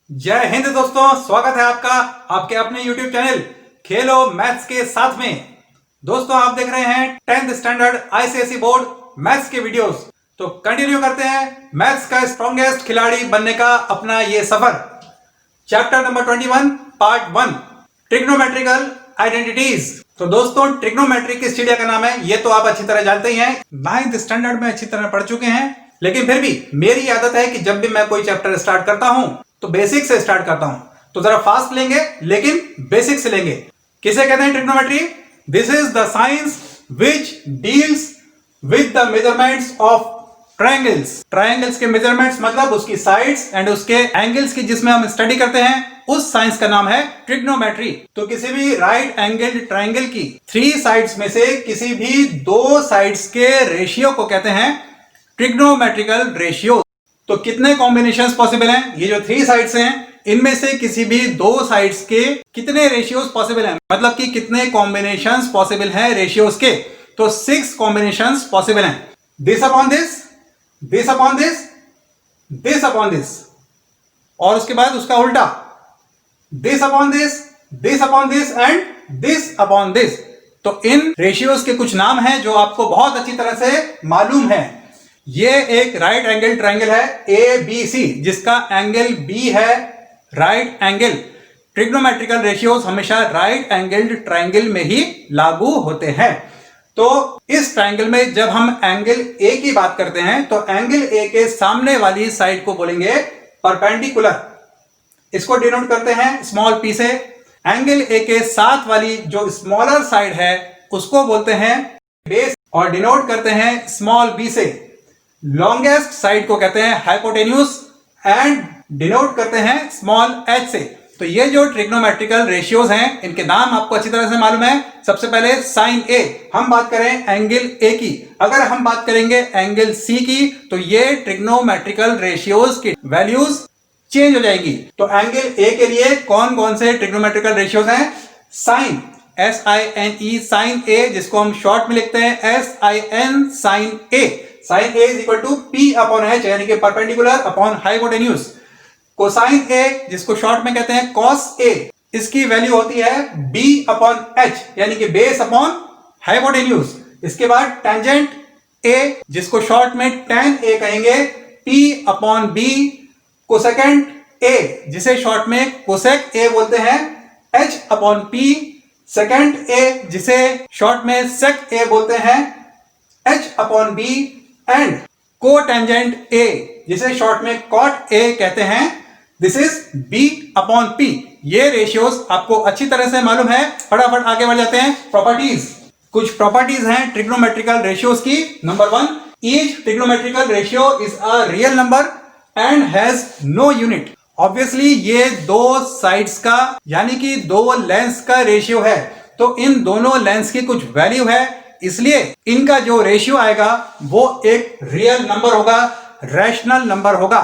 जय हिंद दोस्तों, स्वागत है आपका आपके अपने YouTube चैनल खेलो मैथ्स के साथ में। दोस्तों आप देख रहे हैं 10th standard ICSE board maths के वीडियोस। तो कंटिन्यू करते हैं मैथ्स का स्ट्रॉन्गेस्ट खिलाड़ी बनने का अपना ये सफर। Chapter number 21 part 1 trigonometrical identities. तो दोस्तों ट्रिग्नोमेट्री किस चिड़िया का नाम है ये तो आप अच्छी तरह जानते ही हैं, 9th स्टैंडर्ड में अच्छी तरह पढ़ चुके हैं। लेकिन फिर भी मेरी आदत है कि जब भी मैं कोई चैप्टर स्टार्ट करता हूं तो बेसिक से स्टार्ट करता हूं। तो जरा फास्ट लेंगे लेकिन बेसिक से लेंगे। किसे कहते हैं trigonometry? This is the science which deals with the measurements of triangles. Triangles के मेजरमेंट्स मतलब उसकी साइड्स एंड उसके एंगल्स की जिसमें हम स्टडी करते हैं, उस साइंस का नाम है ट्रिग्नोमेट्री। तो किसी भी राइट एंगल ट्रायंगल की 3 साइड्स में से किसी भी 2 साइड्स के रेशियो को कहते हैं ट्रिग्नोमेट्रिकल रेशियो। तो कितने कॉम्बिनेशंस पॉसिबल हैं? ये जो 3 साइड्स हैं इनमें से किसी भी 2 साइड्स के कितने रेशियोज पॉसिबल हैं, मतलब कि कितने कॉम्बिनेशंस पॉसिबल हैं रेशियोज के? तो 6 कॉम्बिनेशंस पॉसिबल हैं। This upon this, this upon this, this upon this, और उसके बाद उसका उल्टा this upon this, this upon this and this upon this. तो इन रेशियोज के कुछ नाम हैं जो आपको बहुत अच्छी तरह से मालूम है। ये एक राइट एंगल ट्रायंगल है ABC जिसका एंगल B है राइट एंगल। ट्रिग्नोमेट्रिकल रेशियोज हमेशा राइट एंगल्ड ट्रायंगल में ही लागू होते हैं। तो इस ट्रायंगल में जब हम एंगल A की बात करते हैं तो एंगल A के सामने वाली साइड को बोलेंगे परपेंडिकुलर। इसको डिनोट करते हैं स्मॉल p से। एंगल A के साथ वाली जो स्मॉलर साइड है उसको बोलते हैं बेस और डिनोट करते हैं स्मॉल b से। लॉन्गेस्ट साइड को कहते हैं हाइपोटेन्यूज एंड डिनोट करते हैं स्मॉल h से। तो ये जो ट्रिग्नोमेट्रिकल रेशियोज हैं इनके नाम आपको अच्छी तरह से मालूम है। सबसे पहले साइन A, हम बात करें एंगल A की। अगर हम बात करेंगे एंगल C की तो ये ट्रिग्नोमेट्रिकल रेशियोज की वैल्यूज चेंज हो जाएगी। तो एंगल A के लिए कौन कौन से ट्रिग्नोमेट्रिकल रेशियोज हैं? साइन SINE साइन A, जिसको हम शॉर्ट में लिखते हैं SIN sine A। Sine A is equal to P upon H यानी कि perpendicular upon hypotenuse. Cosine A जिसको शॉर्ट में कहते हैं cos A, इसकी वैल्यू होती है B अपॉन H यानी कि बेस अपॉन हाइपोटेन्यूज। इसके बाद टेंजेंट A जिसको शॉर्ट में tan A कहेंगे P upon B। Cosecant A जिसे शॉर्ट में कोसेक A बोलते हैं H upon P। Second A जिसे शॉर्ट में sec A बोलते हैं H upon B। And cotangent A जिसे शॉर्ट में cot A कहते हैं, this is B upon P। ये रेशियोज आपको अच्छी तरह से मालूम है। फटाफट आगे बढ़ जाते हैं। प्रॉपर्टीज, कुछ प्रॉपर्टीज हैं ट्रिग्नोमेट्रिकल रेशियोज की। Number 1, each trigonometrical ratio is a real number and has no unit. Obviously ये 2 साइड्स का यानी कि 2 लेंथ्स का रेशियो है। तो इन दोनों लेंथ्स की कुछ वैल्यू है, इसलिए इनका जो रेशियो आएगा वो एक रियल नंबर होगा, रैशनल नंबर होगा।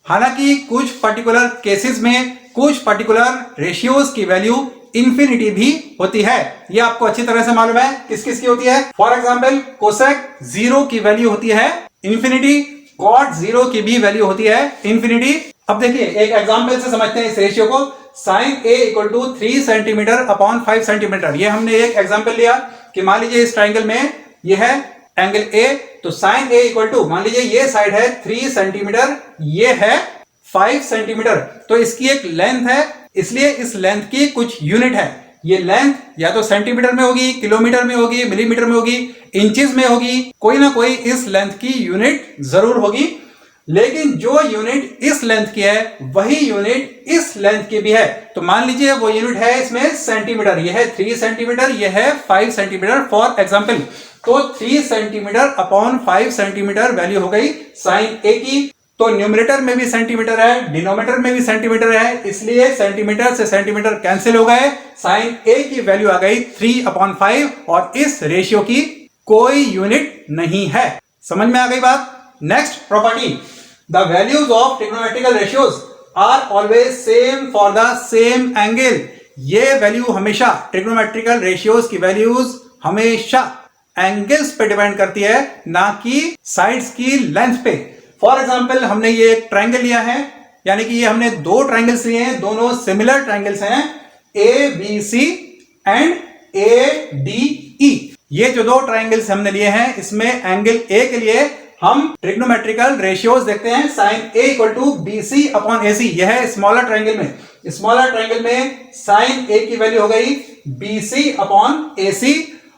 हालांकि कुछ पर्टिकुलर केसेस में कुछ पर्टिकुलर रेशियोज की वैल्यू इंफिनिटी भी होती है। ये आपको अच्छी तरह से मालूम है किस किस की होती है। फॉर एग्जांपल कोसेक 0 की वैल्यू होती है इंफिनिटी, कॉट 0 की भी वैल्यू होती है इंफिनिटी। अब देखिए एक एग्जांपल से समझते हैं इस रेशियो को। Sine A equal to 3 centimetre upon 5 centimetre. ये हमने एक एग्जांपल लिया कि मान लीजिए इस ट्रायंगल में ये है एंगल A, तो साइन A इक्वल टू मान लीजिए ये साइड है 3 सेंटीमीटर, ये है 5 सेंटीमीटर। तो इसकी एक लेंथ है, इसलिए इस लेंथ की कुछ यूनिट है। ये लेंथ या तो सेंटीमीटर में होगी, किलोमीटर में होगी, मिलीमीटर में होगी, इंचेस में होगी, कोई ना कोई इस लेंथ की यूनिट जरूर होगी। लेकिन जो यूनिट इस लेंथ की है वही यूनिट इस लेंथ की भी है। तो मान लीजिए वो यूनिट है इसमें सेंटीमीटर, ये है 3 सेंटीमीटर, ये है 5 सेंटीमीटर फॉर एग्जांपल। तो 3 सेंटीमीटर अपॉन 5 सेंटीमीटर वैल्यू हो गई साइन A की। तो न्यूमरेटर में भी सेंटीमीटर है, डिनोमिनेटर में भी सेंटीमीटर है, इसलिए सेंटीमीटर से सेंटीमीटर कैंसिल हो गए। साइन A की वैल्यू आ गई 3 अपॉन 5 और इस रेशियो की कोई यूनिट नहीं है। समझ में आ गई बात? Next property, the values of trigonometrical ratios are always same for the same angle। ये वैल्यू हमेशा ट्रिग्नोमेट्रिकल रेशियोज की वैल्यूज हमेशा एंगल्स पे डिपेंड करती है, ना कि साइड्स की लेंथ पे। फॉर एग्जांपल हमने ये एक ट्रायंगल लिया है यानी कि ये हमने दो ट्राइंगल्स लिए हैं, दोनों सिमिलर ट्राइंगल्स हैं, A B C and A D E. ये जो दो ट्राइंगल्स हमने लिए हैं, इसमें एंगल ए के लिए हम ट्रिग्नोमेट्रिकल रेशियोज देखते हैं, sine A equal to B C upon A C. यह है स्मॉलर ट्राइंगल में, स्मॉलर ट्राइंगल में साइन ए की वैल्यू हो गई बी सी अपॉन ए सी,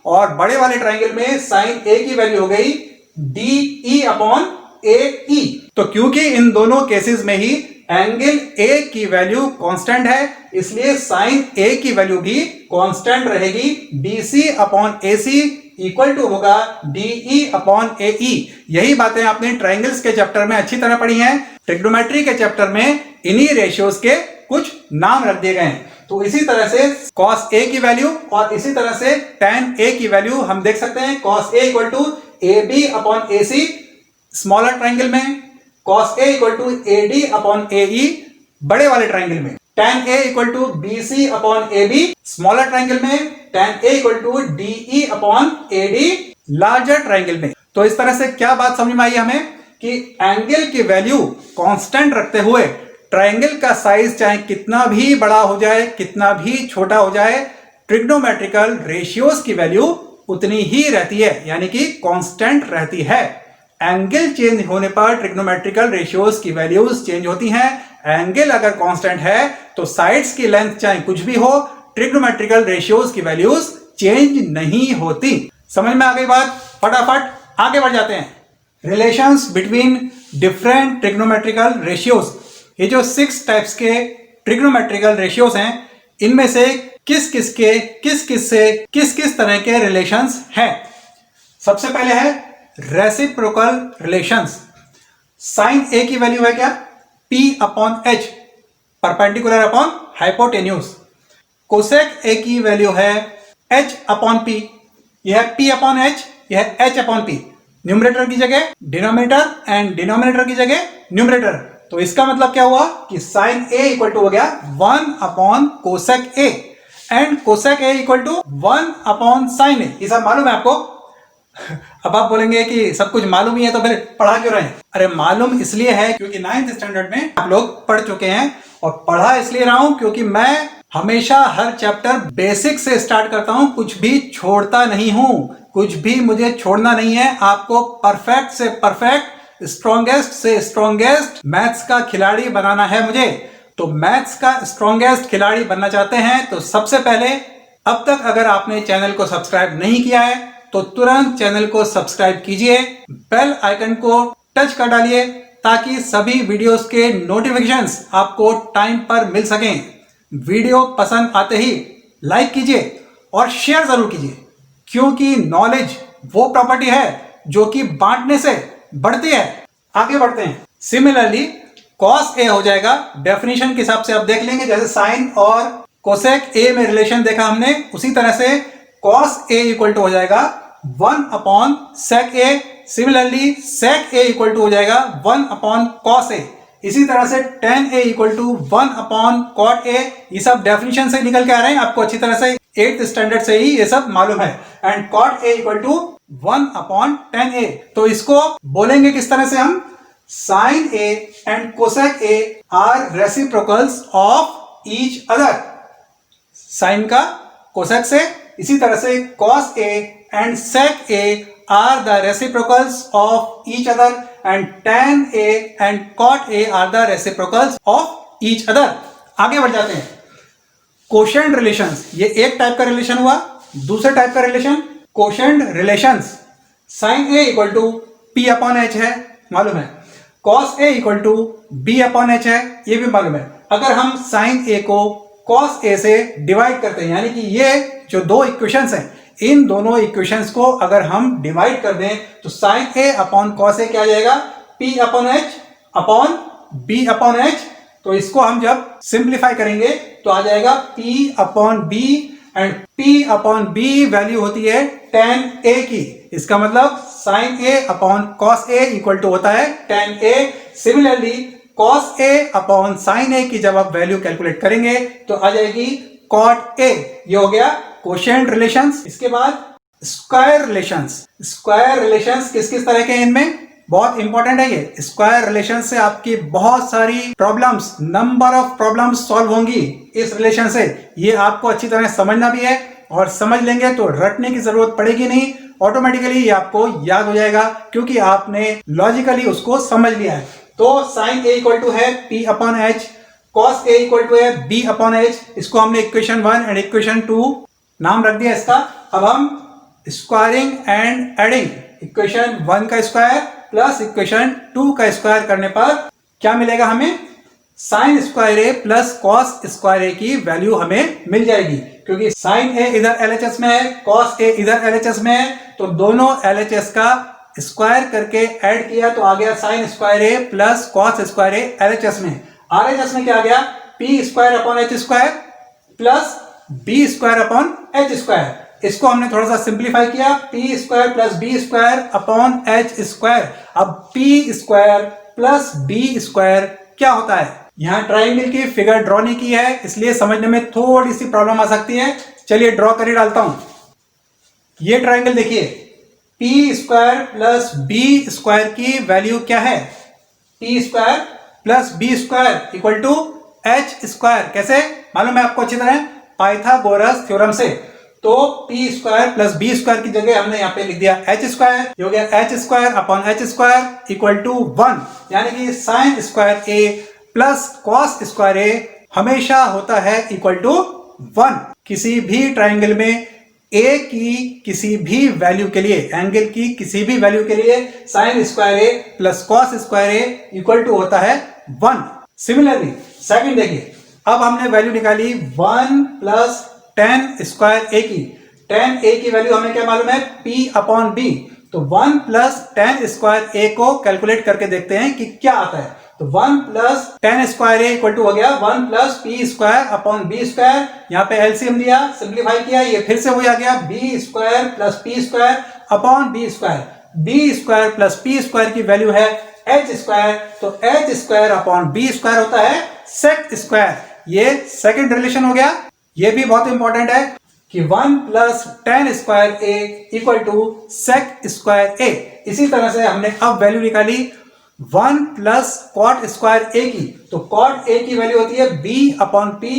और बड़े वाले ट्राइंगल में साइन ए की वैल्यू हो गई डी ई अपॉन ए ई। तो क्योंकि इन दोनों केसेस में ही एंगल ए की वैल्यू कांस्टेंट है, इसलिए साइन ए की वैल्यू भी कांस्टेंट रहेगी। B C upon A C equal to होगा डीई अपॉन ए ई। यही बातें आपने ट्राइंगल्स के चैप्टर में अच्छी तरह पढ़ी हैं। ट्रिग्नोमेट्री के चैप्टर में इन्हीं रेशियोज के कुछ नाम रख दिए गए हैं। तो इसी तरह से cos A की वैल्यू और इसी तरह से tan A की वैल्यू हम देख सकते हैं। cos A equal to A B upon A C smaller triangle में, cos A equal to A D upon A E बड़े वाले ट्राइंगल में, tan A equal to B C upon A B smaller triangle में, tan A equal to D E upon A D larger triangle में। तो इस तरह से क्या बात समझ में आई हमें कि एंगल की वैल्यू कांस्टेंट रखते हुए ट्राइंगल का साइज चाहे कितना भी बड़ा हो जाए, कितना भी छोटा हो जाए, ट्रिग्नोमेट्रिकल रेशियोज की वैल्यू उतनी ही रहती है, यानी कि कांस्टेंट रहती है। एंगल चेंज होने पर ट्रिग्नोमेट्रिकल रेशियोज की वैल्यूज चेंज होती हैं। एंगल अगर कांस्टेंट है तो साइड्स की लेंथ चाहे कुछ भी हो, ट्रिग्नोमेट्रिकल रेशियोज की वैल्यूज चेंज नहीं होती। समझ में आ गई बात? फटाफट आगे बढ़ जाते हैं। Relations between different trigonometrical ratios. ये जो 6 टाइप्स के ट्रिग्नोमेट्रिकल रेशियोज हैं, इनमें से किस किस तरह के रिलेशंस हैं। सबसे पहले है रेसिप्रोकल रिलेशंस। साइन ए की वैल्यू है क्या? P upon H, perpendicular upon hypotenuse. Cosec A की वैल्यू है H अपॉन P, यह है P अपॉन एच, यह है H अपॉन P। न्यूमरेटर की जगह डिनोमिनेटर एंड डिनोमिनेटर की जगह न्यूमरेटर। तो इसका मतलब क्या हुआ कि साइन ए इक्वल टू हो गया 1 upon cosec A and cosec A equal to 1 upon sine A. ये सब मालूम है आपको? अब आप बोलेंगे कि सब कुछ मालूम ही है तो फिर पढ़ा क्यों रहे हैं? अरे मालूम इसलिए है क्योंकि 9th स्टैंडर्ड में आप लोग पढ़ चुके हैं, और पढ़ा इसलिए रहा हूं क्योंकि मैं हमेशा हर चैप्टर बेसिक से स्टार्ट करता हूं, कुछ भी छोड़ता नहीं हूं, कुछ भी मुझे छोड़ना नहीं है। आपको परफेक्ट से परफेक्ट, स्ट्रॉन्गेस्ट से स्ट्रॉन्गेस्ट मैथ्स का खिलाड़ी बनाना है मुझे। तो मैथ्स का स्ट्रॉन्गेस्ट खिलाड़ी बनना चाहते हैं तो सबसे पहले, अब तक अगर आपने चैनल को सब्सक्राइब नहीं किया है तो तुरंत चैनल को सब्सक्राइब कीजिए, बेल आइकन को टच कर डालिए ताकि सभी वीडियोस के नोटिफिकेशंस आपको टाइम पर मिल सकें। वीडियो पसंद आते ही लाइक कीजिए और शेयर जरूर कीजिए, क्योंकि नॉलेज वो प्रॉपर्टी है जो कि बांटने से बढ़ती है। आगे बढ़ते हैं। सिमिलरली cos A हो जाएगा, डेफिनेशन के हिसाब से आप देख लेंगे, जैसे साइन और कोसेक A में रिलेशन देखा हमने, उसी तरह से cos A इक्वल टू हो जाएगा 1 upon sec A। Similarly sec A equal to हो जाएगा 1 अपॉन cos A। इसी तरह से tan A equal to 1 upon cot A। ये सब डेफिनेशन से निकल के आ रहे हैं, आपको अच्छी तरह से 8th स्टैंडर्ड से ही ये सब मालूम है। And cot A equal to 1 upon tan A। तो इसको बोलेंगे किस तरह से हम? Sine A and cosec A are reciprocals of each other. Sine का कोसेक से, इसी तरह से cos A and sec A are the reciprocals of each other, and tan A and cot A are the reciprocals of each other. आगे बढ़ जाते हैं। Quotient relations, ये एक टाइप का रिलेशन हुआ। दूसरे टाइप का relation quotient relations. Sine A equal to P upon H है, मालूम है। cos A equal to B upon H है, ये भी मालूम है। अगर हम साइन A को cos A से डिवाइड करते हैं, यानी कि ये जो दो इक्वेशंस हैं, इन दोनों इक्वेशंस को अगर हम डिवाइड कर दें तो sine A upon cos A क्या आ जाएगा? P upon H upon B upon H. तो इसको हम जब सिंप्लीफाई करेंगे तो आ जाएगा P upon B, and P upon B value होती है tan A की। इसका मतलब sine A upon cos A equal to होता है tan A। Similarly cos A upon sine A की जब आप वैल्यू कैलकुलेट करेंगे तो आ जाएगी cot A। ये हो गया कोशेंट रिलेशंस। इसके बाद स्क्वायर रिलेशंस। स्क्वायर रिलेशंस किस किस तरह के हैं? इनमें बहुत इंपॉर्टेंट है ये। स्क्वायर रिलेशन से आपकी बहुत सारी problems, number of problems solve होंगी इस रिलेशन से। ये आपको अच्छी तरह समझना भी है, और समझ लेंगे तो रटने की जरूरत पड़ेगी नहीं, ऑटोमेटिकली ये आपको याद हो जाएगा क्योंकि आपने लॉजिकली उसको समझ लिया है। तो साइन ए इक्वल टू है P upon H, cos A equal to है B अपॉन H। इसको हमने इक्वेशन 1 एंड इक्वेशन 2 नाम रख दिया इसका। अब हम स्क्वायरिंग एंड एडिंग इक्वेशन 1 का स्क्वायर प्लस इक्वेशन 2 का स्क्वायर करने पर क्या मिलेगा हमें? Sign square A plus cos square ए की वैल्यू हमें मिल जाएगी, क्योंकि साइन ए इधर LHS में है, कॉस ए इधर LHS में है, तो दोनों LHS का स्क्वायर करके ऐड किया तो आ गया sign square A plus cos square A LHS में। RHS में क्या आ गया? P square upon H square plus B square upon H square. इसको हमने थोड़ा सा सिंप्लीफाई किया, P square plus B square upon H square. अब P square plus B square क्या होता है? यहां ट्राइंगल की फिगर ड्रॉ नहीं की है, इसलिए समझने में थोड़ी सी प्रॉब्लम आ सकती है। चलिए ड्रॉ कर ही डालता हूं। ये ट्राइंगल देखिए, P square plus B square की वैल्यू क्या है? P square plus B square equal to H square. कैसे मालूम है आपको अच्छी तरह? पाइथागोरस थ्योरम से। तो P square plus B square की जगह हमने यहाँ पे लिख दिया H स्क्वायर। ये हो गया H square upon H square equal to 1, यानी कि sine square A plus cos square A हमेशा होता है इक्वल टू 1। किसी भी ट्राइंगल में ए की किसी भी वैल्यू के लिए, एंगल की किसी भी वैल्यू के लिए sine square A plus cos square A equal to होता है 1। सिमिलरली सेकंड देखिए, अब हमने वैल्यू निकाली 1 प्लस टेन स्क्वायर ए की। टेन ए की वैल्यू हमें क्या मालूम है? P upon B। तो 1 प्लस टेन स्क्वायर ए को कैलकुलेट करके देखते हैं कि क्या आता है। तो 1 plus tan square A equal to हो गया 1 plus P square upon B square. यहाँ पे एलसीएम लिया, सिंप्लीफाई किया, ये फिर से वही आ गया B square plus P square upon B square. B square plus P square की वैल्यू है H स्क्वायर, तो H square upon B square होता है सेक स्क्वायर। ये सेकंड रिलेशन हो गया। ये भी बहुत इंपॉर्टेंट है कि 1 plus tan square A equal to sec square A. इसी तरह से हमने अब वैल्यू निकाली 1 प्लस कॉट स्क्वायर ए की। तो कॉट ए की वैल्यू होती है B upon P।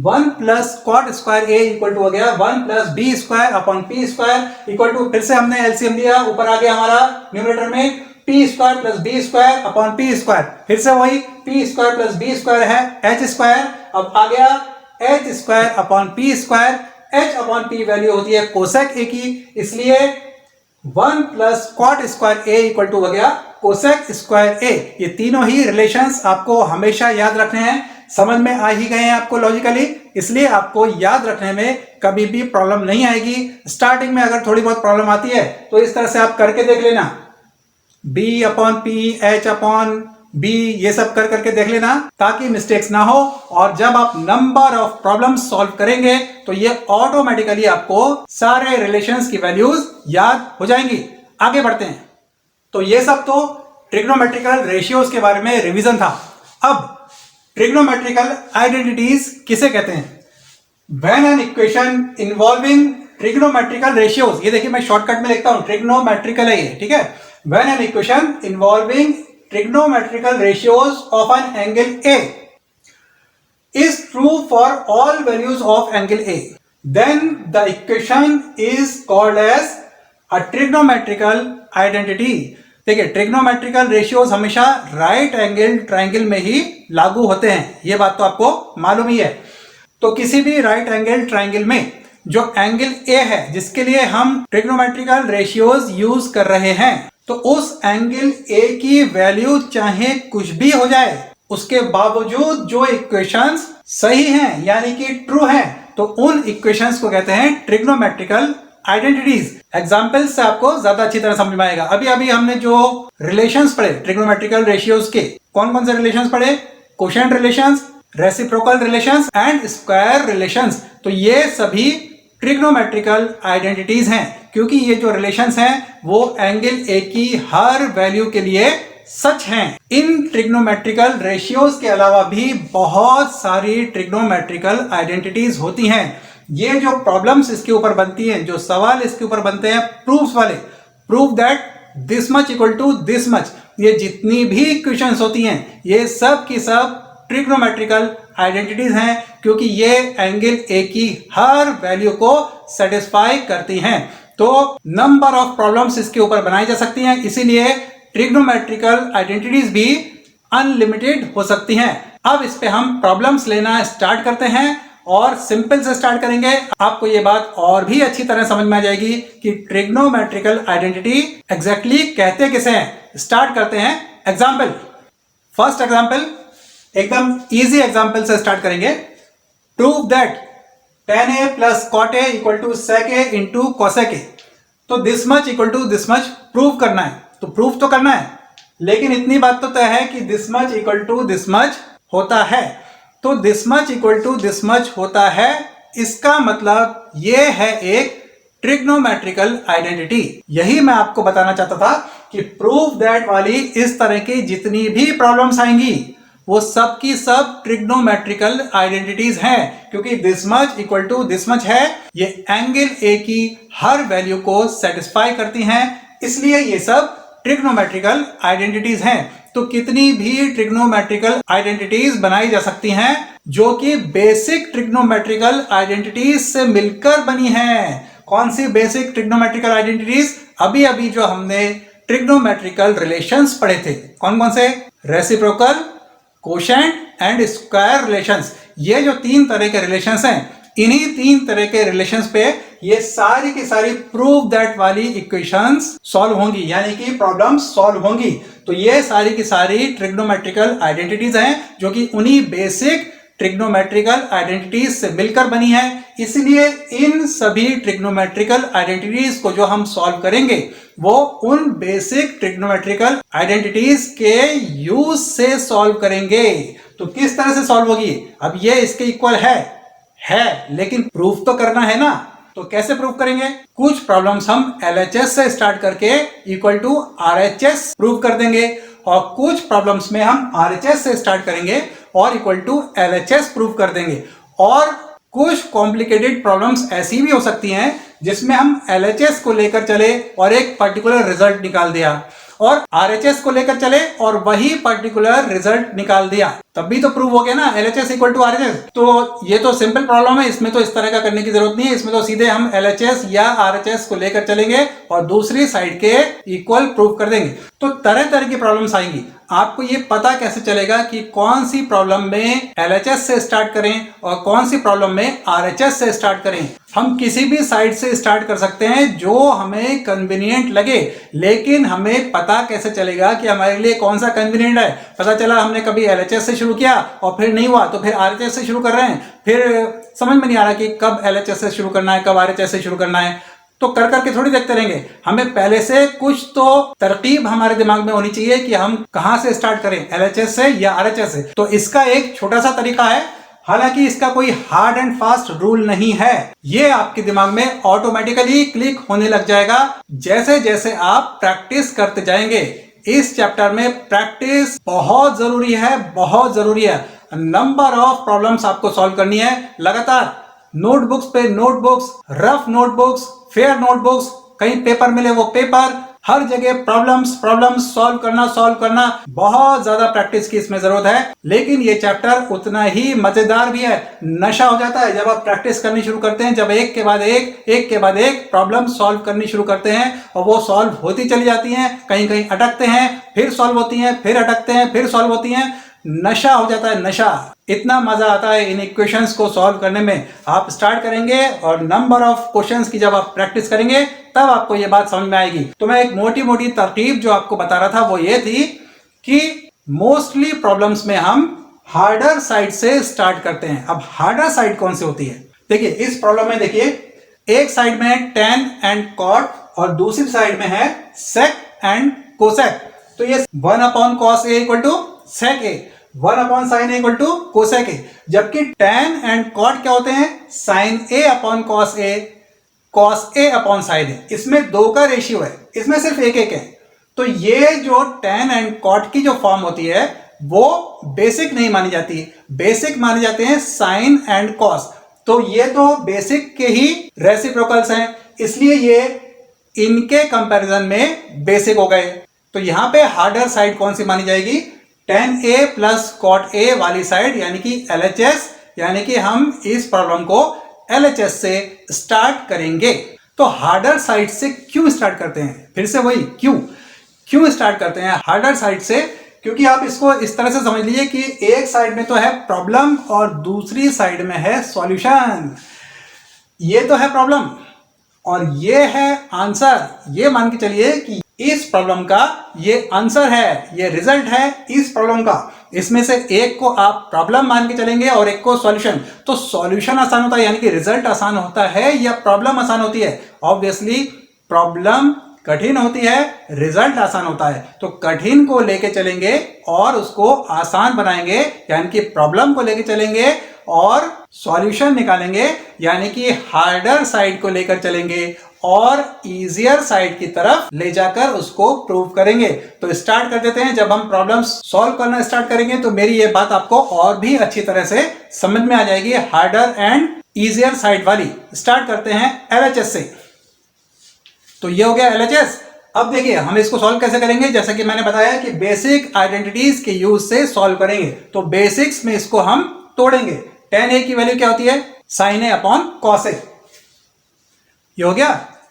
1 plus cot square A equal to हो गया 1 plus B square upon P square equal to, फिर से हमने एलसीएम लिया, ऊपर आ गया हमारा न्यूमरेटर में P square plus B square upon P square. फिर से वही P square plus B square है H स्क्वायर। अब आ गया H square upon P square. H upon P value होती है कोसेक ए की, इसलिए 1 plus cot square A equal to हो गया कोसेक स्क्वायर ए। ये तीनों ही रिलेशंस आपको हमेशा याद रखने हैं, समझ में आ ही गए हैं आपको लॉजिकली, इसलिए आपको याद रखने में कभी भी प्रॉब्लम नहीं आएगी। स्टार्टिंग में अगर थोड़ी बहुत प्रॉब्लम आती है तो इस तरह से आप करके देख लेना, B upon P, H upon B, ये सब कर करके देख लेना ताकि मिस्टेक्स ना हो। और जब आप नंबर ऑफ प्रॉब्लम्स सॉल्व करेंगे तो ये ऑटोमेटिकली आपको सारे रिलेशंस की वैल्यूज याद हो जाएंगी। आगे बढ़ते हैं। तो ये सब तो ट्रिग्नोमेट्रिकल रेशियोज के बारे में रिवीजन था। अब ट्रिग्नोमेट्रिकल आइडेंटिटीज किसे कहते हैं? When an equation involving trigonometrical ratios, ये देखिए मैं शॉर्टकट में लिखता हूं, ट्रिग्नोमेट्रिकल है ये, ठीक है। When an equation involving trigonometrical ratios of an angle A is true for all values of angle A, then the equation is called as a trigonometrical identity। देखिए ट्रिग्नोमेट्रिकल रेशियोज हमेशा right angle triangle में ही लागू होते हैं, ये बात तो आपको मालूम ही है। तो किसी भी राइट एंगल ट्राइंगल में जो एंगल A है जिसके लिए हम ट्रिग्नोमेट्रिकल रेशियोज यूज कर रहे हैं, तो उस एंगल A की वैल्यू चाहे कुछ भी हो जाए, उसके बावजूद जो इक्वेशंस सही हैं यानी कि ट्रू हैं, तो उन इक्वेशंस को कहते हैं ट्रिग्नोमेट्रिकल आइडेंटिटीज। एग्जांपल से आपको ज्यादा अच्छी तरह समझ में आएगा। अभी अभी हमने जो रिलेशंस पढ़े ट्रिग्नोमेट्रिकल रेशियोज के, कौन कौन से रिलेशंस पढ़े? Quotient relations, reciprocal relations and square relations. तो ये सभी ट्रिग्नोमेट्रिकल आइडेंटिटीज हैं, क्योंकि ये जो रिलेशंस हैं वो एंगल ए की हर वैल्यू के लिए सच हैं। इन ट्रिग्नोमेट्रिकल रेशियोज के अलावा भी बहुत सारी ट्रिग्नोमेट्रिकल आइडेंटिटीज होती हैं। ये जो प्रॉब्लम्स इसके ऊपर बनती हैं, जो सवाल इसके ऊपर बनते हैं प्रूफ्स वाले, proof that this much equal to this much, ये जितनी भी इक्वेशंस होती हैं ये सब की सब ट्रिग्नोमेट्रिकल आइडेंटिटीज हैं, क्योंकि ये एंगल ए की हर वैल्यू को सेटिस्फाई करती हैं। तो नंबर ऑफ प्रॉब्लम्स इसके ऊपर बनाई जा सकती हैं, इसीलिए ट्रिग्नोमेट्रिकल आइडेंटिटीज भी अनलिमिटेड हो सकती हैं। अब इस पे हम प्रॉब्लम्स लेना स्टार्ट करते हैं और सिंपल से स्टार्ट करेंगे। आपको ये बात और भी अच्छी तरह समझ में आ जाएगी कि ट्रिग्नोमेट्रिकल आइडेंटिटी एग्जैक्टली कहते किसे हैं। स्टार्ट करते हैं एग्जाम्पल। फर्स्ट एग्जाम्पल एकदम इजी एग्जाम्पल से स्टार्ट करेंगे। Prove that tan a plus cot a equal to sec a into cosec a। तो this much equal to this much prove करना है, तो प्रूव तो करना है, लेकिन इतनी बात तो तय है कि this much equal to this much होता है। तो this much equal to this much होता है, इसका मतलब ये है एक ट्रिग्नोमेट्रिकल आइडेंटिटी। यही मैं आपको बताना चाहता था कि प्रूव दैट वाली इस तरह की जितनी भी प्रॉब्लम्स आएंगी वो सब की सब ट्रिग्नोमेट्रिकल आइडेंटिटीज हैं, क्योंकि this much equal to this much है, ये एंगल ए की हर वैल्यू को सेटिस्फाई करती हैं, इसलिए ये सब ट्रिग्नोमेट्रिकल आइडेंटिटीज हैं। तो कितनी भी ट्रिग्नोमेट्रिकल आइडेंटिटीज बनाई जा सकती हैं जो कि बेसिक ट्रिग्नोमेट्रिकल आइडेंटिटीज से मिलकर बनी हैं। कौन सी बेसिक ट्रिग्नोमेट्रिकल आइडेंटिटीज? अभी अभी जो हमने ट्रिग्नोमेट्रिकल रिलेशंस पढ़े थे, कौन कौन से? Reciprocal, quotient and square relations. ये जो तीन तरह के रिलेशंस हैं, इन्हीं तीन तरह के रिलेशंस पे ये सारी की सारी प्रूव दैट वाली इक्वेशंस सॉल्व होंगी, यानी कि प्रॉब्लम्स सॉल्व होंगी। तो ये सारी की सारी ट्रिग्नोमेट्रिकल आइडेंटिटीज हैं जो कि उन्हीं बेसिक ट्रिग्नोमेट्रिकल आइडेंटिटीज से मिलकर बनी है। इसलिए इन सभी ट्रिग्नोमेट्रिकल आइडेंटिटीज को जो हम सॉल्व करेंगे वो उन बेसिक ट्रिग्नोमेट्रिकल आइडेंटिटीज के यूज से सॉल्व करेंगे। तो किस तरह से सॉल्व होगी? अब ये इसके इक्वल है, लेकिन प्रूफ तो करना है ना। तो कैसे प्रूव करेंगे? कुछ प्रॉब्लम्स हम LHS से स्टार्ट करके इक्वल टू RHS प्रूव कर देंगे, और कुछ प्रॉब्लम्स में हम RHS से स्टार्ट करेंगे और इक्वल टू LHS प्रूव कर देंगे। और कुछ कॉम्प्लिकेटेड प्रॉब्लम्स ऐसी भी हो सकती हैं जिसमें हम LHS को लेकर चले और एक पर्टिकुलर रिजल्ट निकाल दिया, और RHS को लेकर चले और वही पर्टिकुलर रिजल्ट निकाल दिया, तब भी तो प्रूव हो गया ना, LHS इक्वल टू RHS। तो ये तो सिंपल प्रॉब्लम है, इसमें तो इस तरह का करने की जरूरत नहीं है। इसमें तो सीधे हम LHS या RHS को लेकर चलेंगे और दूसरी साइड के इक्वल प्रूव कर देंगे। तो तरह तरह की प्रॉब्लम्स आएंगी। आपको ये पता कैसे चलेगा कि कौन सी प्रॉब्लम में LHS से स्टार्ट करें और कौन सी प्रॉब्लम में RHS से स्टार्ट करें? हम किसी भी साइड से स्टार्ट कर सकते हैं जो हमें कन्वीनियंट लगे, लेकिन हमें पता कैसे चलेगा कि हमारे लिए कौन सा कन्वीनियंट है? पता चला हमने कभी LHS से शुरू किया और फिर नहीं हुआ तो फिर RHS से शुरू कर रहे हैं, फिर समझ में नहीं आ रहा कि कब LHS से शुरू करना है, कब RHS से शुरू करना है। तो कर करके थोड़ी देखते रहेंगे, हमें पहले से कुछ तो तरकीब हमारे दिमाग में होनी चाहिए कि हम कहां से स्टार्ट करें, LHS से या RHS से। तो इसका एक छोटा सा तरीका है, हालांकि इसका कोई हार्ड एंड फास्ट रूल नहीं है, ये आपके दिमाग में ऑटोमेटिकली क्लिक होने लग जाएगा जैसे जैसे आप प्रैक्टिस करते जाएंगे। इस चैप्टर में प्रैक्टिस बहुत जरूरी है, बहुत जरूरी है। नंबर ऑफ प्रॉब्लम्स आपको सॉल्व करनी है लगातार, नोटबुक्स पे notebooks, rough notebooks, fair notebooks, कहीं पेपर मिले वो पेपर, हर जगह प्रॉब्लम्स सॉल्व करना। बहुत ज्यादा प्रैक्टिस की इसमें जरूरत है, लेकिन ये चैप्टर उतना ही मजेदार भी है। नशा हो जाता है जब आप प्रैक्टिस करनी शुरू करते हैं, जब एक के बाद एक प्रॉब्लम सॉल्व करनी शुरू करते हैं और वो सॉल्व होती चली जाती हैं, कहीं कहीं अटकते हैं, फिर सॉल्व होती हैं, फिर अटकते हैं, फिर सॉल्व होती हैं। नशा हो जाता है, नशा। इतना मजा आता है इन इक्वेशंस को सॉल्व करने में। आप स्टार्ट करेंगे और नंबर ऑफ क्वेश्चंस की जब आप प्रैक्टिस करेंगे तब आपको ये बात समझ में आएगी। तो मैं एक मोटी मोटी तरकीब जो आपको बता रहा था वो ये थी कि मोस्टली प्रॉब्लम्स में हम हार्डर साइड से स्टार्ट करते हैं। अब हार्डर साइड कौन सी होती है? देखिए इस प्रॉब्लम में, देखिए एक साइड में है tan एंड cot और दूसरी साइड में है sec एंड cosec। तो ये 1/cos a equal to sec a, 1/sin a equal to cosec a। जबकि tan एंड cot क्या होते हैं? sin a upon cos a, cos a upon sin a। इसमें दो का रेशियो है, इसमें सिर्फ एक है। तो ये जो tan एंड cot की जो फॉर्म होती है वो बेसिक नहीं मानी जाती, बेसिक माने जाते हैं sin एंड cos। तो ये तो बेसिक के ही रेसिप्रोकल्स हैं, इसलिए ये इनके कंपैरिजन में बेसिक हो गए। तो यहां पे हार्डर साइड कौन सी मानी जाएगी? tan A plus cot A वाली साइड, यानी कि LHS, यानी कि हम इस प्रॉब्लम को LHS से स्टार्ट करेंगे। तो हार्डर साइड से क्यों स्टार्ट करते हैं? फिर से वही क्यों स्टार्ट करते हैं हार्डर साइड से? क्योंकि आप इसको इस तरह से समझ लीजिए कि एक साइड में तो है प्रॉब्लम और दूसरी साइड में है सॉल्यूशन। ये तो है प्रॉब्लम और ये है आंसर। ये मान के चलिए कि इस प्रॉब्लम का ये आंसर है, ये रिजल्ट है इस प्रॉब्लम का। इसमें से एक को आप प्रॉब्लम मान के चलेंगे और एक को सॉल्यूशन। तो सॉल्यूशन आसान होता है, यानी कि रिजल्ट आसान होता है, या प्रॉब्लम आसान होती है? ऑब्वियसली प्रॉब्लम कठिन होती है, रिजल्ट आसान होता है। तो कठिन को लेके चलेंगे और उसको आसान बनाएंगे, यानी कि प्रॉब्लम को लेके चलेंगे और सॉल्यूशन निकालेंगे, यानी कि हार्डर साइड को लेकर चलेंगे और इजियर साइड की तरफ ले जाकर उसको प्रूव करेंगे। तो स्टार्ट कर देते हैं। जब हम प्रॉब्लम सॉल्व करना स्टार्ट करेंगे तो मेरी ये बात आपको और भी अच्छी तरह से समझ में आ जाएगी, हार्डर एंड इजियर साइड वाली। स्टार्ट करते हैं LHS से। तो ये हो गया LHS। अब देखिए हम इसको सॉल्व कैसे करेंगे। जैसा कि मैंने बताया कि बेसिक आइडेंटिटीज के यूज से सॉल्व करेंगे। तो बेसिक्स में इसको हम तोड़ेंगे। tan A की वैल्यू क्या होती है? sin A upon cos A। ये हो गया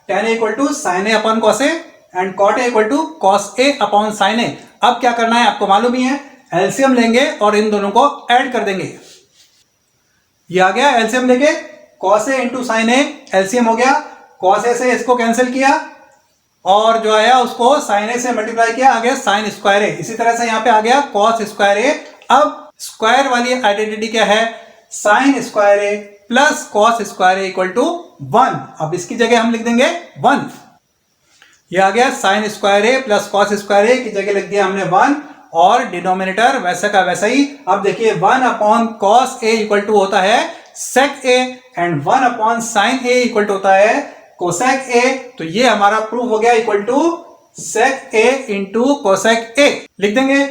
tan A equal to sin A upon cos A and cot A equal to cos A upon sin A। अब क्या करना है आपको मालूम ही है, एलसीएम लेंगे और इन दोनों को ऐड कर देंगे। ये आ गया एलसीएम लेके cos A into sin A, LCM हो गया। cos A से इसको कैंसिल किया और जो आया उसको sin A से मल्टीप्लाई किया, आ गया sin स्क्वायर A। इसी तरह से यहां पे आ गया cos स्क्वायर A। अब स्क्वायर वाली आइडेंटिटी क्या है? sin square A plus cos square A equal to 1। अब इसकी जगह हम लिख देंगे 1। ये आ गया sin square A plus cos square A की जगह लिख दिया हमने 1 और डिनोमिनेटर वैसा का वैसा ही। अब देखिए 1 upon cos A equal to होता है sec A and 1 upon sin A equal to होता है cosec A। तो ये हमारा प्रूफ हो गया equal to sec A into cosec A। लिख देंगे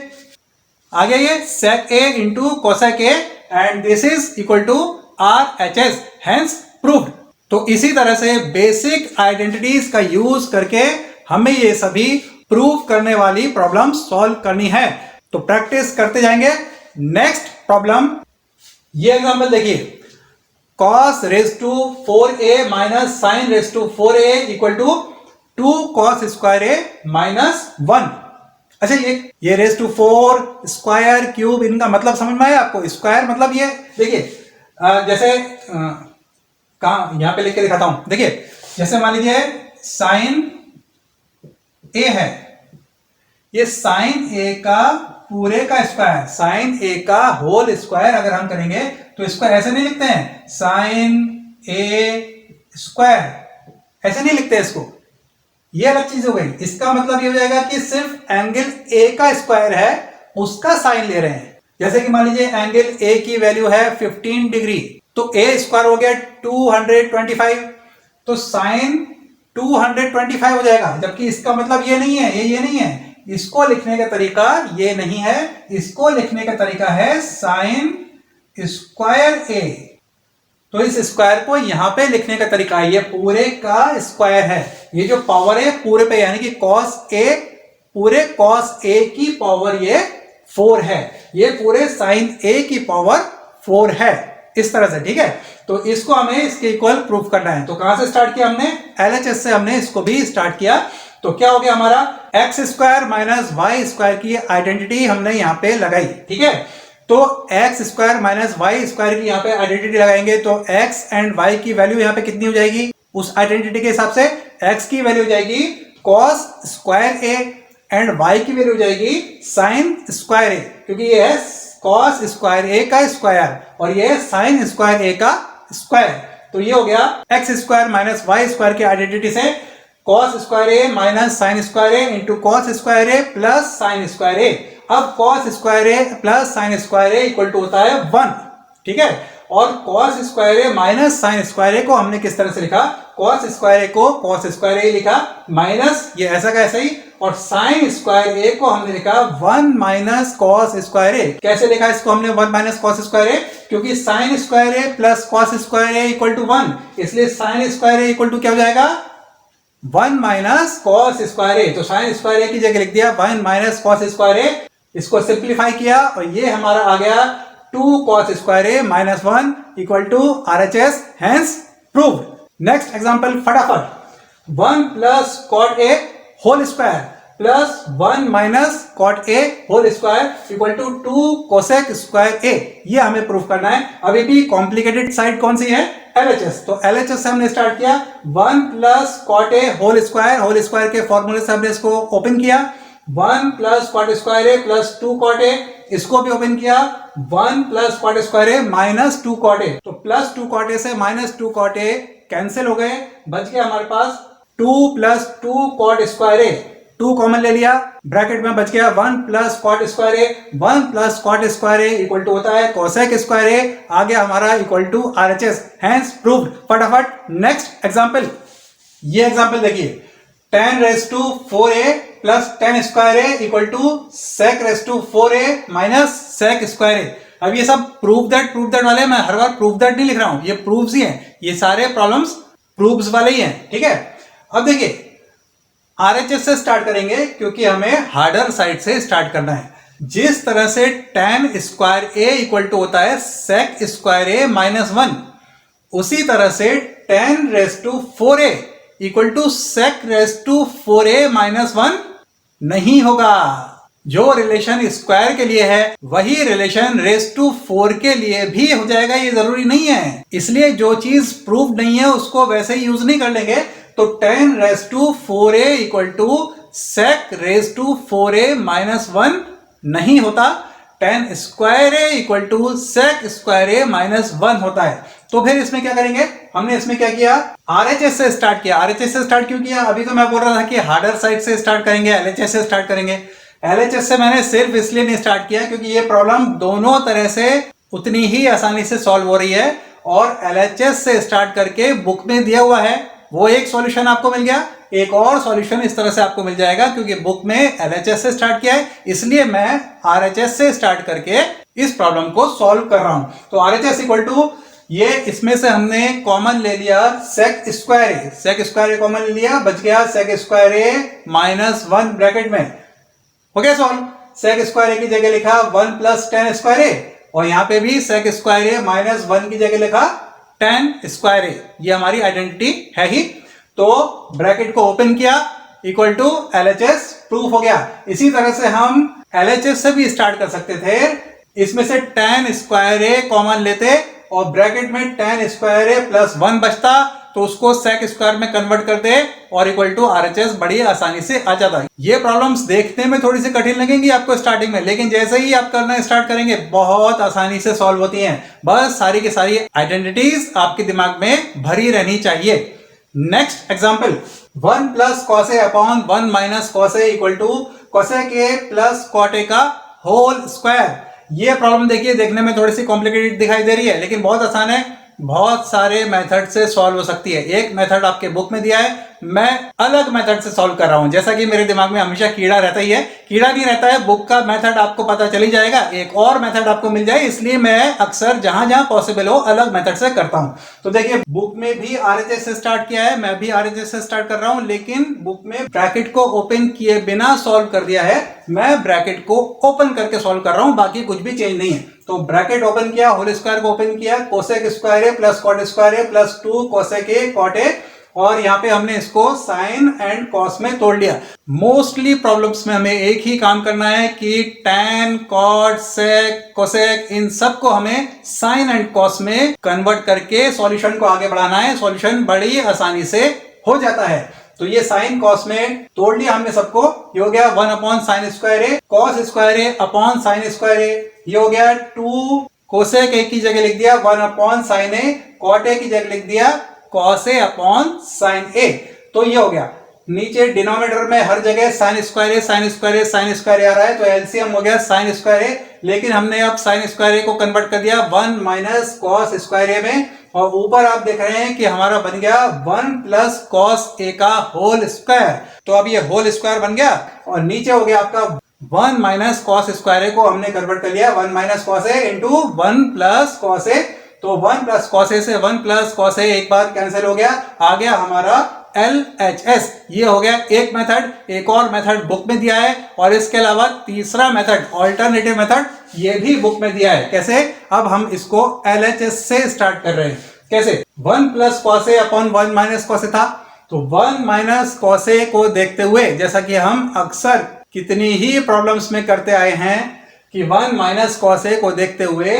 आ गया ये sec A into cosec A and this is equal to RHS, hence proved. तो इसी तरह से बेसिक आइडेंटिटीज का यूज करके हमें ये सभी प्रूव करने वाली प्रॉब्लम सॉल्व करनी है। तो प्रैक्टिस करते जाएंगे। नेक्स्ट प्रॉब्लम, ये एग्जांपल देखिए, cos raise to 4a minus sin raise to 4a equal to 2 cos square a minus 1। अच्छा ये रेज टू 4 स्क्वायर क्यूब, इनका मतलब समझ में आया आपको? स्क्वायर मतलब ये देखिए जैसे कहां यहां पे लिख के दिखाता हूं। देखिए जैसे मान लीजिए sin A है, ये sin A का पूरे का स्क्वायर, sin A का होल स्क्वायर अगर हम करेंगे तो स्क्वायर ऐसे नहीं लिखते हैं, sin A स्क्वायर ऐसे नहीं लिखते इसको। ये अलग चीज हो गई। इसका मतलब ये हो जाएगा कि सिर्फ एंगल A का स्क्वायर है उसका साइन ले रहे हैं। जैसे कि मान लीजिए एंगल A की वैल्यू है 15 डिग्री, तो A स्क्वायर हो गया 225, तो साइन 225 हो जाएगा। जबकि इसका मतलब ये नहीं है, ये नहीं है। इसको लिखने का तरीका ये नहीं है, इसको लिखने का तरीका है साइन स्क्वायर A। तो इस स्क्वायर को यहां पे लिखने का तरीका है, ये पूरे का स्क्वायर है। ये जो पावर है पूरे पे, यानी कि cos A, पूरे cos A की पावर ये 4 है, ये पूरे sin A की पावर 4 है, इस तरह से। ठीक है, तो इसको हमें इसके इक्वल प्रूफ करना है। तो कहां से स्टार्ट किया हमने? LHS से हमने इसको भी स्टार्ट किया। तो क्या हो गया हमारा? X square minus Y square की आइडेंटिटी हमने यहां पे लगाई। ठीक है, तो X square minus Y square की यहाँ पे आइडेंटिटी लगाएंगे तो एक्स एंड वाई की वैल्यू यहाँ पे कितनी हो जाएगी? उस आइडेंटिटी के हिसाब से एक्स की वैल्यू हो जाएगी cos square A and Y की वैल्यू हो जाएगी साइन स्क्वायर ए, क्योंकि ये है कॉस स्क्वायर ए का स्क्वायर और ये है साइन स्क्वायर ए का स्क्वायर। तो ये हो गया X square minus Y square की आइडेंटिटी से cos square A minus sine square A into cos square A plus sine square A. अब cos square A plus sine square A equal to होता है 1। ठीक है, और cos square A minus sine square A को हमने किस तरह से लिखा? cos स्क्वायर ए को cos स्क्वायर ए लिखा माइनस ये ऐसा का ऐसा ही, और साइन स्क्वायर ए को हमने लिखा 1 माइनस cos स्क्वायर ए। कैसे लिखा इसको हमने 1 माइनस cos स्क्वायर ए? क्योंकि sine square A plus cos square A equal to 1, इसलिए sine square A equal to क्या हो जाएगा? 1 माइनस कॉस स्क्वायर ए, तो साइन स्क्वायर ए की जगह लिख दिया 1 माइनस कॉस स्क्वायर ए। इसको सिंप्लीफाई किया और ये हमारा आ गया 2 cos square A minus 1 equal to RHS, hence proved. Next example फटाफट। 1 plus cot A whole square plus 1 minus cot A whole square equal to 2 cosec square A, ये हमें प्रूव करना है। अभी भी कॉम्प्लिकेटेड साइड कौन सी है? LHS। तो LHS से हमने स्टार्ट किया 1 plus cot A whole square के फॉर्मूले से हमने इसको ओपन किया। 1 plus cot square A plus 2 cot A, इसको भी ओपन किया। 1 plus cot square A minus 2 cot A, तो प्लस 2 कॉट ए से माइनस 2 कॉट ए कैंसिल हो गए, बच गया हमारे पास 2 plus 2 cot square A, 2 common ले लिया, ब्रैकेट में बच गया 1 plus cot square A. 1 plus cot square A equal to होता है कोसेक स्क्वायर ए, आ गया हमारा equal to RHS, hence proved. फटाफट नेक्स्ट एग्जांपल, ये एग्जांपल देखिए, tan raise to 4a plus tan square A equal to sec raise to 4a minus sec square A. अब ये सब प्रूव दैट वाले, मैं हर बार प्रूव दैट नहीं लिख रहा हूं, ये प्रूव्स ही हैं, ये सारे प्रॉब्लम्स प्रूव्स वाले ही हैं, ठीक है। अब देखिए RHS से स्टार्ट करेंगे क्योंकि हमें हार्डर साइड से स्टार्ट करना है। जिस तरह से tan square A equal to होता है sec स्क्वायर ए माइनस 1, उसी तरह से tan raise to 4a equal to sec raise to 4a minus 1 नहीं होगा। जो रिलेशन स्क्वायर के लिए है वही रिलेशन रेज टू 4 के लिए भी हो जाएगा, ये जरूरी नहीं है। इसलिए जो चीज प्रूव नहीं है उसको वैसे ही यूज नहीं कर लेंगे। तो tan raise to 4a equal to sec raise to 4a minus 1 नहीं होता, tan square A equal to sec square A minus 1 होता है। तो फिर इसमें क्या करेंगे, हमने इसमें क्या किया, RHS से स्टार्ट किया। RHS से स्टार्ट क्यों किया? अभी तो मैं बोल रहा था कि हार्डर साइड से स्टार्ट करेंगे, LHS से स्टार्ट करेंगे। LHS से मैंने सिर्फ इसलिए नहीं स्टार्ट किया क्योंकि ये प्रॉब्लम दोनों तरह से उतनी ही आसानी से सॉल्व हो रही है, और LHS से स्टार्ट करके बुक में दिया हुआ है वो एक सॉल्यूशन आपको मिल गया, एक और सॉल्यूशन इस तरह से आपको मिल जाएगा क्योंकि बुक में LHS से स्टार्ट किया है, इसलिए मैं RHS से स्टार्ट करके इस प्रॉब्लम को सॉल्व कर रहा हूं। तो RHS इक्वल टू, ये इसमें से हमने कॉमन ले लिया sec स्क्वायर ए, sec स्क्वायर ए कॉमन ले लिया, बच गया sec square A minus 1 bracket में, हो गया सॉल्व। sec स्क्वायर ए की जगह लिखा 1 प्लस tan स्क्वायर ए, और यहां पे भी sec स्क्वायर ए माइनस 1 की जगह लिखा tan स्क्वायर ए, ये हमारी आइडेंटिटी है ही। तो ब्रैकेट को ओपन किया इक्वल टू LHS, प्रूफ हो गया। इसी तरह से हम LHS से भी स्टार्ट कर सकते थे, इसमें से tan स्क्वायर ए कॉमन लेते और ब्रैकेट में tan स्क्वायर ए प्लस 1 बचता, तो उसको sec स्क्वायर में कन्वर्ट कर दे और इक्वल टू RHS बड़ी आसानी से आ जाता है। ये प्रॉब्लम्स देखने में थोड़ी सी कठिन लगेंगी आपको स्टार्टिंग में, लेकिन जैसे ही आप करना स्टार्ट करेंगे बहुत आसानी से सॉल्व होती हैं। बस सारी की सारी आइडेंटिटीज आपके दिमाग में भरी रहनी चाहिए। Next example, 1 plus cos A upon 1 minus cos A equal to cosec A plus cot A का होल स्क्वायर। ये प्रॉब्लम देखिए, देखने में थोड़ी सी कॉम्प्लिकेटेड दिखाई दे रही है लेकिन बहुत आसान है, बहुत सारे मेथड से सॉल्व हो सकती है। एक मेथड आपके बुक में दिया है, मैं अलग मेथड से सॉल्व कर रहा हूं। जैसा कि मेरे दिमाग में हमेशा कीड़ा रहता ही है, कीड़ा नहीं रहता है, बुक का मेथड आपको पता चली जाएगा, एक और मेथड आपको मिल जाए, इसलिए मैं अक्सर जहां जहां पॉसिबल हो अलग मेथड से करता हूं। तो देखिए बुक में भी RHS से स्टार्ट किया है, मैं भी RHS से स्टार्ट कर रहा हूं, लेकिन बुक में ब्रैकेट को ओपन किए बिना सॉल्व कर दिया है, मैं ब्रैकेट को ओपन करके सॉल्व कर रहा हूं, बाकी कुछ भी चेंज नहीं है। तो ब्रैकेट ओपन किया, होल स्क्वायर को ओपन किया, cosec square A plus cot square A plus 2 cosec A cot A, और यहाँ पे हमने इसको साइन एंड कॉस में तोड़ लिया। मोस्टली प्रॉब्लम्स में हमें एक ही काम करना है कि टैन, कॉट, सेक, कोसेक, इन सब को हमें साइन एंड कॉस में कन्वर्ट करके सॉल्यूशन को आगे बढ़ाना है। सॉल्यूशन बड़ी आसानी से हो जाता है। तो ये साइन कॉस में तोड़ लिया हमने सबको, ये हो गया 1 upon sign square A cos square A upon sign square A, ये हो गया 2 कोसेक ए की जगह लिख दिया 1 upon sine A, cot A की जगह लिख दिया cos A upon sine A. तो ये हो गया, नीचे डिनोमिनेटर में हर जगह sine square A sine square A sine square A आ रहा है, तो एलसीएम हो गया साइन स्क्वायर ए, लेकिन हमने अब साइन स्क्वायर ए को कन्वर्ट कर दिया 1 माइनस कॉस स्क्वायर ए में, और ऊपर आप देख रहे हैं कि हमारा बन गया 1 प्लस कॉस ए का होल स्क्वायर। तो अब ये होल स्क्वायर बन गया, और नीचे हो गया आपका 1 माइनस कॉस स्क्वायर ए को हमने कन्वर्ट कर लिया 1 माइनस कॉस ए इंटू 1 प्लस कॉस ए। तो 1 प्लस कॉस ए से 1 प्लस कॉस ए एक बार कैंसिल हो गया, आ गया हमारा LHS, ये हो गया एक मेथड। एक और मेथड बुक में दिया है और इसके अलावा तीसरा मेथड ऑल्टरनेटिव मेथड ये भी बुक में दिया है। कैसे? अब हम इसको LHS से स्टार्ट कर रहे हैं। कैसे? 1 plus cos A upon 1 minus cos ए था, तो 1 माइनस कॉस ए को देखते हुए, जैसा कि हम अक्सर कितनी ही प्रॉब्लम्स में करते आए हैं कि 1 माइनस कॉस ए को देखते हुए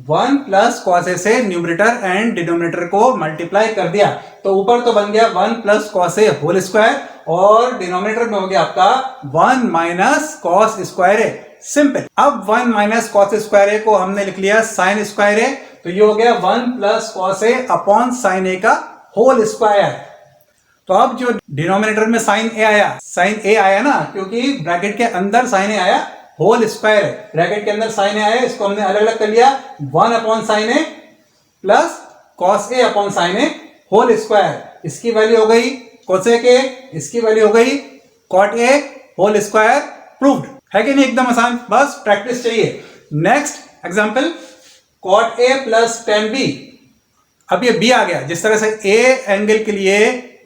1 प्लस कॉस ए से न्यूमरेटर एंड डिनोमिनेटर को मल्टीप्लाई कर दिया, तो ऊपर तो बन गया 1 प्लस कॉस ए होल स्क्वायर और डिनोमिनेटर में हो गया आपका 1 माइनस कॉस स्क्वायर ए। सिंपल। अब 1 माइनस कॉस स्क्वायर ए को हमने लिख लिया साइन स्क्वायर ए, तो ये हो गया 1 plus cos A upon sine ए का होल स्क्वायर। तो अब जो डिनोमिनेटर में साइन ए आया ना, क्योंकि ब्रैकेट के अंदर साइन ए आया, होल स्क्वायर है, ब्रैकेट के अंदर साइन ए आया, इसको हमने अलग अलग कर लिया, 1 upon sine A plus cos A upon sine A whole square. इसकी वैल्यू हो गई कोसेक ए, इसकी वैल्यू हो गई cot A whole square. Proved है कि नहीं? एकदम आसान, बस प्रैक्टिस चाहिए। Next example, cot A plus tan B. अब ये बी आ गया, जिस तरह से ए एंगल के लिए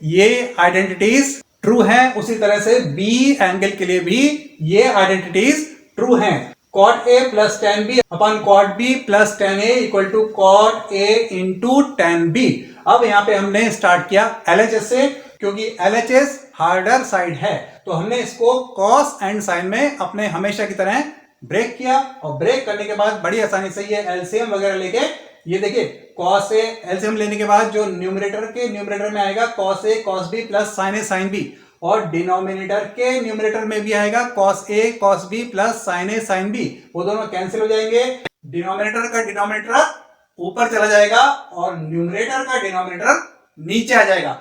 ये आइडेंटिटीज ट्रू हैं, उसी तरह से बी एंगल के लिए भी ये आइडेंटिटीज ट्रू हैं। Cot A plus tan B upon cot B plus tan A equal to cot A into tan B. अब यहां पे हमने स्टार्ट किया LHS से, क्योंकि LHS हार्डर साइड है, तो हमने इसको कॉस एंड साइन में अपने हमेशा की तरह ब्रेक किया, और ब्रेक करने के बाद बड़ी आसानी से ये एलसीएम वगैरह लेके, ये देखिए कॉस ए एलसीएम लेने के बाद जो न्यूमरेटर में आएगा cos A cos B plus sign A sine B, और डिनोमिनेटर के न्यूमरेटर में भी आएगा cos A cos B plus sign A sine B. वो दोनों कैंसिल हो जाएंगे, डिनोमिनेटर का डिनोमिनेटर ऊपर चला जाएगा और न्यूमरेटर का डिनोमिनेटर नीचे आ जाएगा।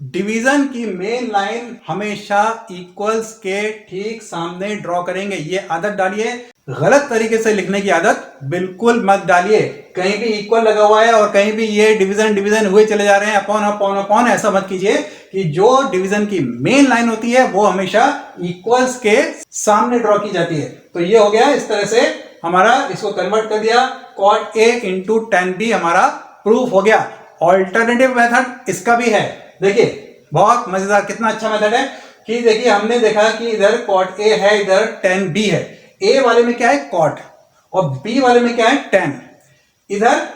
डिवीजन की मेन लाइन हमेशा इक्वल्स के ठीक सामने ड्रॉ करेंगे, ये आदत डालिए। गलत तरीके से लिखने की आदत बिल्कुल मत डालिए। कहीं भी इक्वल लगा हुआ है और कहीं भी ये डिवीजन हुए चले जा रहे हैं, अपॉन, ऐसा मत कीजिए। कि जो डिवीजन की मेन लाइन होती है वो हमेशा इक्वल्स के सामने ड्रॉ की जाती है। तो ये हो गया, इस तरह से हमारा इसको कन्वर्ट कर दिया, cot A into tan B हमारा प्रूफ हो गया। ऑल्टरनेटिव मेथड इसका भी है, देखिए बहुत मजेदार, कितना अच्छा मेथड है कि देखिए हमने देखा कि इधर कॉट ए है, इधर टेन बी है। ए वाले में क्या है? कॉट, और बी वाले में क्या है? टेन। इधर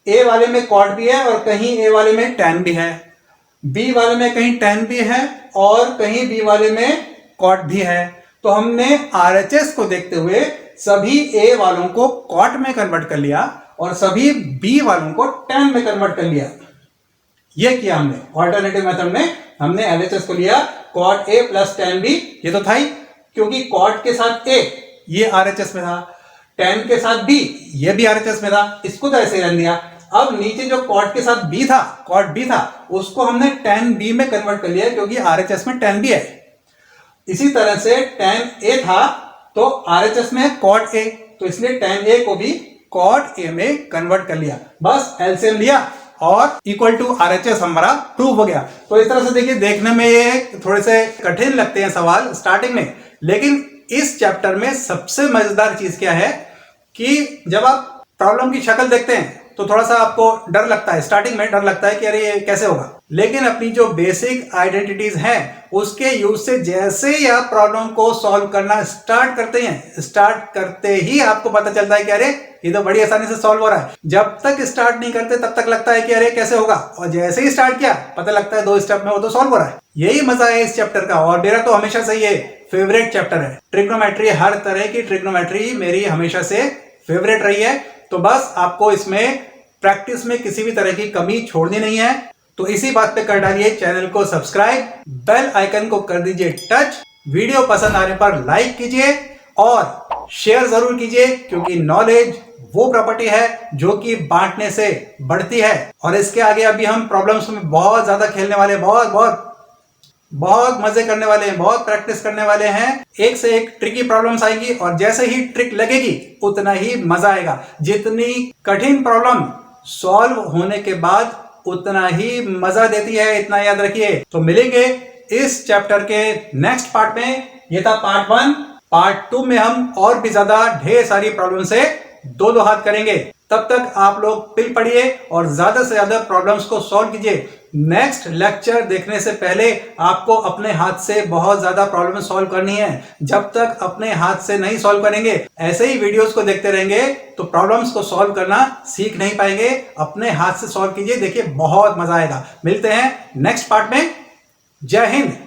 ए वाले में कॉट भी है और कहीं ए वाले में टेन भी है, बी वाले में कहीं टेन भी है और कहीं बी वाले में कॉट भी है। तो हमने RHS को देखते हुए सभी ए वालों को कॉट में कन्वर्ट कर लिया और सभी बी वालों को टेन में कन्वर्ट कर लिया। ये किया हमने ऑल्टरनेटिव मेथड में, हमने LHS को लिया cot A plus tan B, ये तो था ही, क्योंकि कॉट के साथ ए ये RHS में था, टेन के साथ बी ये भी RHS में था, इसको तो ऐसे रन दिया। अब नीचे जो कॉट के साथ बी था, कॉट बी था, उसको हमने टेन बी में कन्वर्ट कर लिया क्योंकि RHS में टेन बी है। इसी तरह से टेन ए था तो RHS में है कॉट ए, तो इसलिए टेन ए को भी कॉट ए में कन्वर्ट कर लिया, बस एलसीएम लिया और इक्वल टू RHS हमारा प्रूव हो गया। तो इस तरह से देखिए, देखने में ये थोड़े से कठिन लगते हैं सवाल स्टार्टिंग में, लेकिन इस चैप्टर में सबसे मजेदार चीज क्या है कि जब आप प्रॉब्लम की शक्ल देखते हैं तो थोड़ा सा आपको डर लगता है, स्टार्टिंग में डर लगता है कि अरे ये कैसे होगा, लेकिन अपनी जो बेसिक आइडेंटिटीज हैं उसके यूज से जैसे ही आप प्रॉब्लम को सॉल्व करना स्टार्ट करते हैं, स्टार्ट करते ही आपको पता चलता है कि अरे ये तो बड़ी आसानी से सॉल्व हो रहा है। जब तक स्टार्ट नहीं करते तब तक लगता है कि अरे कैसे होगा, और जैसे ही स्टार्ट किया पता लगता है 2 स्टेप में वो तो सॉल्व हो रहा है। यही मजा है इस चैप्टर का, और मेरा तो हमेशा से ये फेवरेट चैप्टर है। ट्रिग्नोमेट्री, हर तरह की ट्रिग्नोमेट्री मेरी हमेशा से फेवरेट रही है। तो बस आपको इसमें प्रैक्टिस में किसी भी तरह की कमी छोड़नी नहीं है। तो इसी बात पे कर डालिए चैनल को सब्सक्राइब, बेल आइकन को कर दीजिए टच, वीडियो पसंद आने पर लाइक कीजिए और शेयर जरूर कीजिए, क्योंकि नॉलेज वो प्रॉपर्टी है जो कि बांटने से बढ़ती है। और इसके आगे अभी हम प्रॉब्लम्स में बहुत ज्यादा खेलने वाले, बहुत मजे करने वाले हैं, बहुत प्रैक्टिस करने वाले हैं। एक से एक ट्रिकी प्रॉब्लम्स आएंगी और जैसे ही ट्रिक लगेगी उतना ही मजा आएगा। जितनी कठिन प्रॉब्लम सॉल्व होने के बाद उतना ही मजा देती है, इतना याद रखिए। तो मिलेंगे इस चैप्टर के नेक्स्ट पार्ट में। ये था पार्ट 1। पार्ट 2 में हम और भी ज्यादा ढेर सारी प्रॉब्लम से दो हाथ करेंगे। तब तक आप लोग पिल पढ़िए और ज्यादा से ज्यादा प्रॉब्लम्स को सॉल्व कीजिए। नेक्स्ट लेक्चर देखने से पहले आपको अपने हाथ से बहुत ज्यादा प्रॉब्लम सॉल्व करनी है। जब तक अपने हाथ से नहीं सॉल्व करेंगे, ऐसे ही वीडियोस को देखते रहेंगे तो प्रॉब्लम्स को सॉल्व करना सीख नहीं पाएंगे। अपने हाथ से सॉल्व कीजिए, देखिए बहुत मजा आएगा। मिलते हैं नेक्स्ट पार्ट में। जय हिंद।